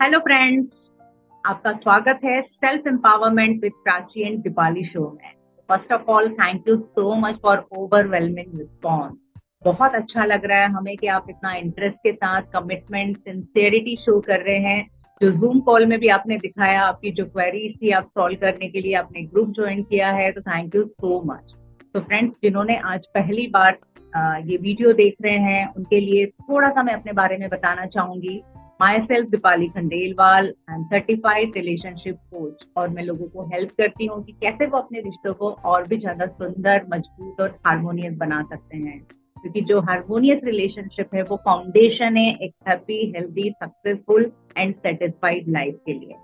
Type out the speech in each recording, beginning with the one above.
Hello friends, आपका स्वागत है self empowerment with Prachi and Deepali show में। First of all thank you so much for overwhelming response. बहुत अच्छा लग रहा है हमें कि आप इतना इंटरेस्ट के साथ कमिटमेंट सिंसियरिटी शो कर रहे हैं। जो जूम कॉल में भी आपने दिखाया, आपकी जो क्वेरीज थी आप सॉल्व करने के लिए आपने ग्रुप ज्वाइन किया है, तो थैंक यू सो मच। तो फ्रेंड्स, जिन्होंने आज पहली बार ये वीडियो देख रहे हैं उनके लिए थोड़ा सा मैं अपने बारे में बताना चाहूंगी। My self Deepali Khandelwal, I am certified relationship coach और मैं लोगों को हेल्प करती हूँ कि कैसे वो अपने रिश्तों को और भी ज्यादा सुंदर, मजबूत और हार्मोनियस बना सकते हैं। क्योंकि जो हार्मोनियस रिलेशनशिप है वो फाउंडेशन है एक happy, healthy, successful and satisfied life के लिए।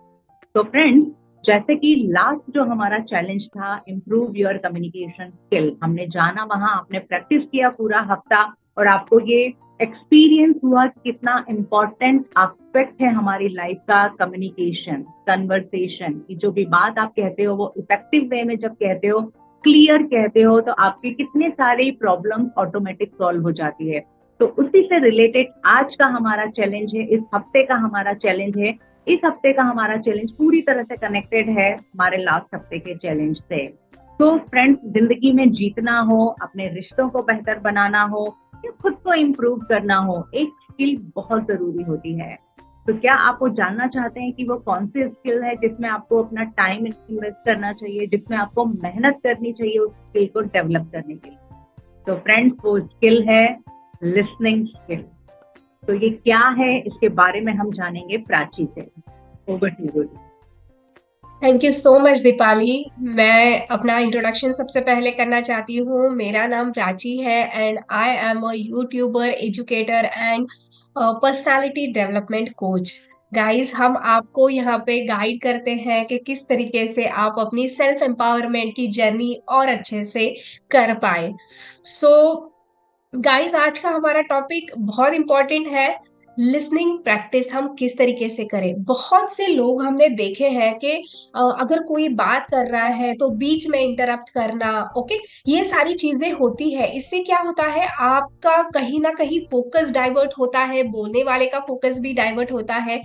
तो फ्रेंड्स, जैसे कि लास्ट जो हमारा चैलेंज था इम्प्रूव योर कम्युनिकेशन स्किल, हमने जाना वहां, आपने प्रैक्टिस किया पूरा हफ्ता और आपको ये एक्सपीरियंस हुआ कि कितना इम्पोर्टेंट एस्पेक्ट है हमारी लाइफ का कम्युनिकेशन, कन्वर्सेशन की जो भी बात आप कहते हो वो इफेक्टिव वे में जब कहते हो, क्लियर कहते हो, तो आपकी कितने सारे प्रॉब्लम्स ऑटोमेटिक सॉल्व हो जाती है। तो उसी से रिलेटेड आज का हमारा चैलेंज है, इस हफ्ते का हमारा चैलेंज है। इस हफ्ते का हमारा चैलेंज पूरी तरह से कनेक्टेड है हमारे लास्ट हफ्ते के चैलेंज से। तो फ्रेंड्स, जिंदगी में जीतना हो, अपने रिश्तों को बेहतर बनाना हो या खुद को इम्प्रूव करना हो, एक स्किल बहुत जरूरी होती है। तो क्या आप वो जानना चाहते हैं कि वो कौन सी स्किल है जिसमें आपको अपना टाइम इन्वेस्ट करना चाहिए, जिसमें आपको मेहनत करनी चाहिए उस स्किल को डेवलप करने के लिए? तो फ्रेंड्स, वो स्किल है लिसनिंग स्किल। तो ये क्या है, इसके बारे में हम जानेंगे प्राची से। Over to you. Thank you so much Deepali. मैं अपना इंट्रोडक्शन सबसे पहले करना चाहती हूँ। मेरा नाम प्राची है and I am a YouTuber, educator and personality development coach. Guys, हम आपको यहाँ पे गाइड करते हैं कि किस तरीके से आप अपनी सेल्फ एम्पावरमेंट की जर्नी और अच्छे से कर पाए। सो गाइस, आज का हमारा टॉपिक बहुत इंपॉर्टेंट है। लिसनिंग प्रैक्टिस हम किस तरीके से करें। बहुत से लोग हमने देखे हैं कि अगर कोई बात कर रहा है तो बीच में इंटरप्ट करना, ओके, ये सारी चीजें होती है। इससे क्या होता है, आपका कहीं ना कहीं फोकस डाइवर्ट होता है, बोलने वाले का फोकस भी डाइवर्ट होता है।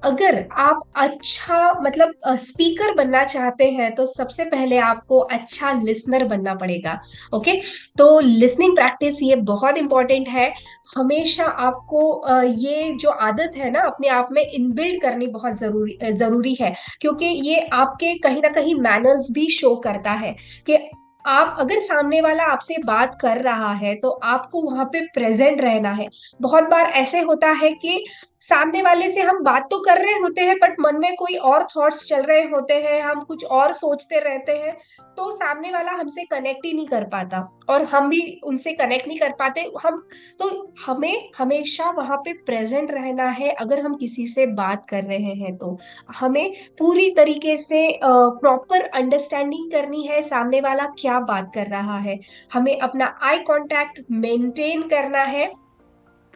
अगर आप अच्छा मतलब स्पीकर बनना चाहते हैं तो सबसे पहले आपको अच्छा लिसनर बनना पड़ेगा। ओके, तो लिसनिंग प्रैक्टिस ये बहुत इंपॉर्टेंट है। हमेशा आपको ये जो आदत है ना अपने आप में इनबिल्ड करनी बहुत जरूरी है। क्योंकि ये आपके कहीं ना कहीं मैनर्स भी शो करता है कि आप अगर सामने वाला आपसे बात कर रहा है तो आपको वहां पे प्रेजेंट रहना है। बहुत बार ऐसे होता है कि सामने वाले से हम बात तो कर रहे होते हैं बट मन में कोई और थॉट्स चल रहे होते हैं, हम कुछ और सोचते रहते हैं। तो सामने वाला हमसे कनेक्ट ही नहीं कर पाता और हम भी उनसे कनेक्ट नहीं कर पाते। हम तो हमें हमेशा वहां पे प्रेजेंट रहना है। अगर हम किसी से बात कर रहे हैं तो हमें पूरी तरीके से प्रॉपर अंडरस्टैंडिंग करनी है सामने वाला क्या बात कर रहा है। हमें अपना आई कांटेक्ट मेंटेन करना है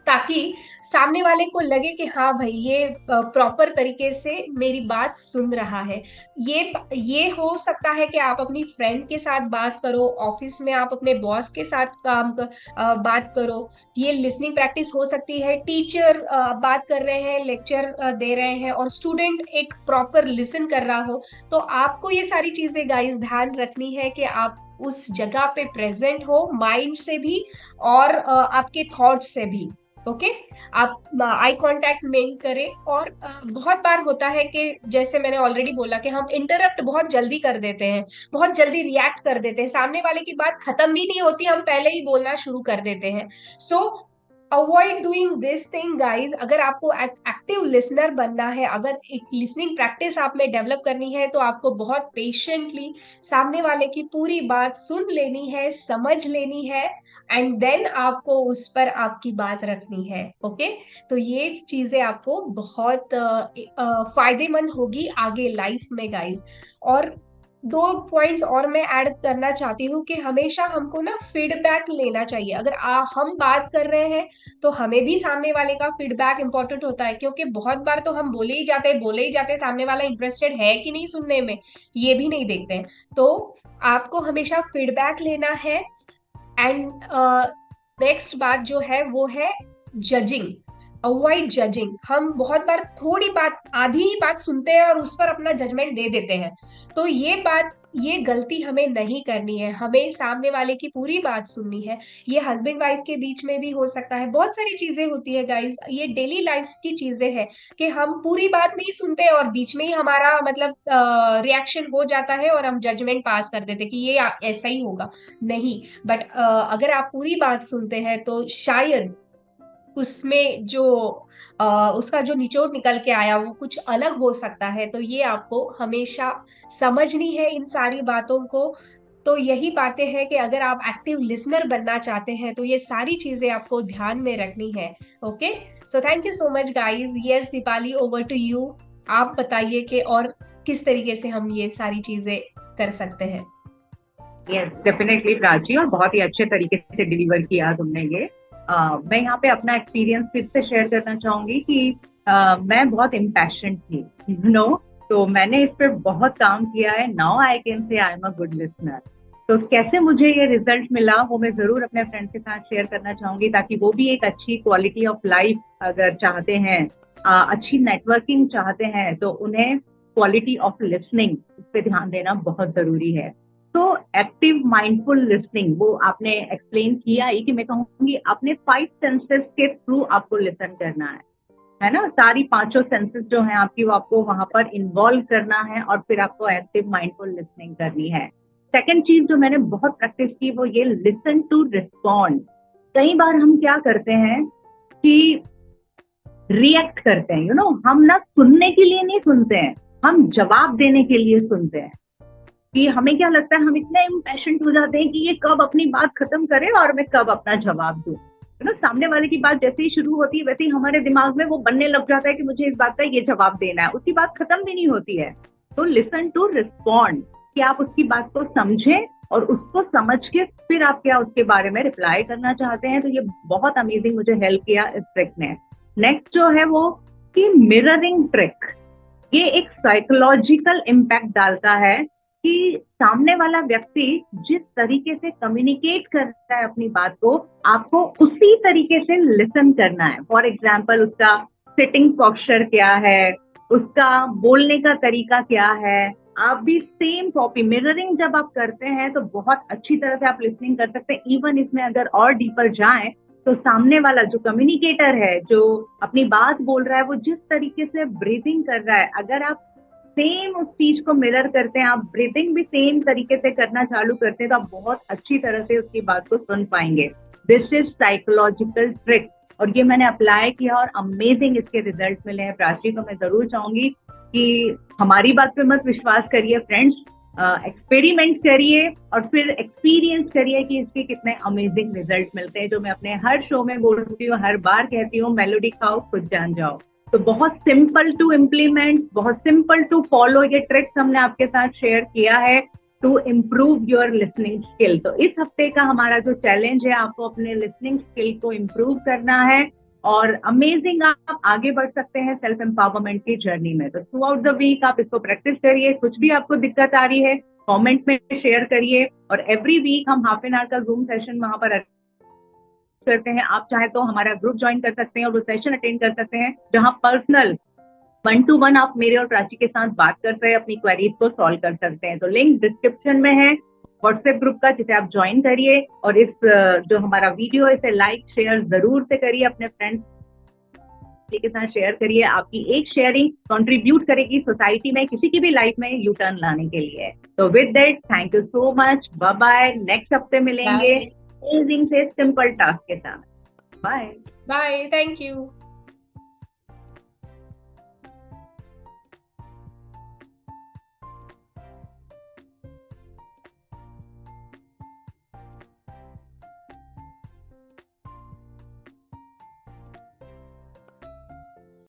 ताकि सामने वाले को लगे कि हाँ भाई, ये प्रॉपर तरीके से मेरी बात सुन रहा है। ये हो सकता है कि आप अपनी फ्रेंड के साथ बात करो, ऑफिस में आप अपने बॉस के साथ बात करो। ये लिसनिंग प्रैक्टिस हो सकती है। टीचर बात कर रहे हैं, लेक्चर दे रहे हैं और स्टूडेंट एक प्रॉपर लिसन कर रहा हो, तो आपको ये सारी चीजें गाइस ध्यान रखनी है कि आप उस जगह पे प्रेजेंट हो, माइंड से भी और आपके थॉट्स से भी। ओके, आप आई कांटेक्ट मेन करें। और बहुत बार होता है कि जैसे मैंने ऑलरेडी बोला कि हम इंटरप्ट बहुत जल्दी कर देते हैं, बहुत जल्दी रिएक्ट कर देते हैं, सामने वाले की बात खत्म भी नहीं होती हम पहले ही बोलना शुरू कर देते हैं। सो avoid doing this thing guys. अगर आपको एक्टिव लिसनर बनना है, अगर एक लिसनिंग प्रैक्टिस आप में डेवलप करनी है, तो आपको बहुत पेशेंटली सामने वाले की पूरी बात सुन लेनी है, समझ लेनी है एंड देन आपको उस पर आपकी बात रखनी है। ओके, तो ये चीजें आपको बहुत फायदेमंद होगी आगे लाइफ में गाइज। और दो पॉइंट्स और मैं ऐड करना चाहती हूँ कि हमेशा हमको ना फीडबैक लेना चाहिए। अगर हम बात कर रहे हैं तो हमें भी सामने वाले का फीडबैक इंपॉर्टेंट होता है। क्योंकि बहुत बार तो हम बोले ही जाते हैं, सामने वाला इंटरेस्टेड है कि नहीं सुनने में ये भी नहीं देखते हैं। तो आपको हमेशा फीडबैक लेना है। एंड नेक्स्ट बात जो है वो है जजिंग। Avoid judging. हम बहुत बार थोड़ी बात, आधी ही बात सुनते हैं और उस पर अपना जजमेंट दे देते हैं। तो ये गलती हमें नहीं करनी है, हमें सामने वाले की पूरी बात सुननी है। ये हस्बैंड वाइफ के बीच में भी हो सकता है, बहुत सारी चीजें होती है गाइस, ये डेली लाइफ की चीजें हैं कि हम पूरी बात नहीं सुनते और बीच में ही हमारा मतलब रिएक्शन हो जाता है और हम जजमेंट पास कर देते कि ये ऐसा ही होगा। नहीं, बट अगर आप पूरी बात सुनते हैं तो शायद उसमें जो उसका जो निचोड़ निकल के आया वो कुछ अलग हो सकता है। तो ये आपको हमेशा समझनी है इन सारी बातों को। तो यही बातें हैं कि अगर आप एक्टिव लिसनर बनना चाहते हैं तो ये सारी चीजें आपको ध्यान में रखनी है। Okay, so thank you so much guys. Yes Deepali, over to you. आप बताइए कि और किस तरीके से हम ये सारी चीजें कर सकते हैं। यस डेफिनेटली प्राची, और बहुत ही अच्छे तरीके से डिलीवर किया तुमने ये। मैं यहाँ पे अपना एक्सपीरियंस फिर से शेयर करना चाहूंगी कि मैं बहुत इम्पैशनेट थी, नो, तो मैंने इस पे बहुत काम किया है। Now I can say I am a good listener. तो कैसे मुझे ये रिजल्ट मिला वो मैं जरूर अपने फ्रेंड्स के साथ शेयर करना चाहूंगी, ताकि वो भी एक अच्छी क्वालिटी ऑफ लाइफ अगर चाहते हैं, अच्छी नेटवर्किंग चाहते हैं, तो उन्हें क्वालिटी ऑफ लिसनिंग इस पे ध्यान देना बहुत जरूरी है। तो एक्टिव माइंडफुल लिसनिंग वो आपने एक्सप्लेन किया ही कि मैं कहूँगी अपने 5 सेंसेस के थ्रू आपको लिसन करना है ना। सारी 5 सेंसेस जो हैं आपकी वो आपको वहां पर इन्वॉल्व करना है और फिर आपको एक्टिव माइंडफुल लिसनिंग करनी है। सेकंड चीज जो मैंने बहुत प्रैक्टिस की वो ये लिसन टू रिस्पॉन्ड। कई बार हम क्या करते हैं कि रिएक्ट करते हैं, हम ना सुनने के लिए नहीं सुनते हैं, हम जवाब देने के लिए सुनते हैं। कि हमें क्या लगता है, हम इतने इम्पैशनेट हो जाते हैं कि ये कब अपनी बात खत्म करे और मैं कब अपना जवाब दूं। सामने वाले की बात जैसे ही शुरू होती है वैसे ही हमारे दिमाग में वो बनने लग जाता है कि मुझे इस बात का ये जवाब देना है, उसकी बात खत्म भी नहीं होती है। तो लिसन टू रिस्पॉन्ड, कि आप उसकी बात को समझें और उसको समझ के फिर आप क्या उसके बारे में रिप्लाई करना चाहते हैं। तो ये बहुत अमेजिंग मुझे हेल्प किया इस ट्रिक ने। नेक्स्ट जो है वो कि मिररिंग ट्रिक, ये एक साइकोलॉजिकल इम्पैक्ट डालता है कि सामने वाला व्यक्ति जिस तरीके से कम्युनिकेट करता है अपनी बात को, आपको उसी तरीके से लिसन करना है। फॉर एग्जाम्पल उसका सिटिंग पोस्चर क्या है, उसका बोलने का तरीका क्या है, आप भी सेम कॉपी मिररिंग जब आप करते हैं तो बहुत अच्छी तरह से आप लिसनिंग कर सकते हैं। इवन इसमें अगर और डीपर जाएं तो सामने वाला जो कम्युनिकेटर है, जो अपनी बात बोल रहा है, वो जिस तरीके से ब्रीथिंग कर रहा है, अगर आप सेम उस चीज को मिरर करते हैं, आप ब्रीथिंग भी सेम तरीके से करना चालू करते हैं, तो आप बहुत अच्छी तरह से उसकी बात को सुन पाएंगे। दिस इज साइकोलॉजिकल ट्रिक, और ये मैंने अप्लाई किया और अमेजिंग इसके रिजल्ट मिले हैं। प्राची, तो मैं जरूर चाहूंगी कि हमारी बात पे मत विश्वास करिए फ्रेंड्स, एक्सपेरिमेंट करिए और फिर एक्सपीरियंस करिए कि इसके कितने अमेजिंग रिजल्ट मिलते हैं। जो मैं अपने हर शो में बोलती हूँ, हर बार कहती हूँ, मेलोडी खाओ खुद जान जाओ। तो बहुत सिंपल टू इम्प्लीमेंट, बहुत सिंपल टू फॉलो ये ट्रिक्स हमने आपके साथ शेयर किया है to improve your listening skill. तो इस हफ्ते का हमारा जो चैलेंज है, आपको अपने लिसनिंग स्किल को इम्प्रूव करना है और अमेजिंग आप आगे बढ़ सकते हैं सेल्फ एम्पावरमेंट की जर्नी में। तो थ्रू आउट द वीक आप इसको प्रैक्टिस करिए। कुछ भी आपको दिक्कत आ रही है कमेंट में शेयर करिए, और एवरी वीक हम हाफ एन आवर का जूम सेशन वहां पर करते हैं। आप चाहे तो हमारा ग्रुप ज्वाइन कर सकते हैं और वो सेशन अटेंड कर सकते हैं, जहां पर्सनल 1-to-1 आप मेरे और प्राची के साथ बात करते हैं, अपनी क्वेरीज को सॉल्व कर सकते हैं। तो लिंक डिस्क्रिप्शन में है व्हाट्सएप ग्रुप का, जिसे आप ज्वाइन करिए। और इस जो हमारा वीडियो है इसे लाइक शेयर जरूर से करिए, अपने फ्रेंड्स के साथ शेयर करिए। आपकी एक शेयरिंग कंट्रीब्यूट करेगी सोसाइटी में किसी की भी लाइफ में यू टर्न लाने के लिए। तो with that, thank you so much, bye bye. Next हफ्ते मिलेंगे अमेजिंग से सिंपल टास्क के साथ। Bye bye, thank you.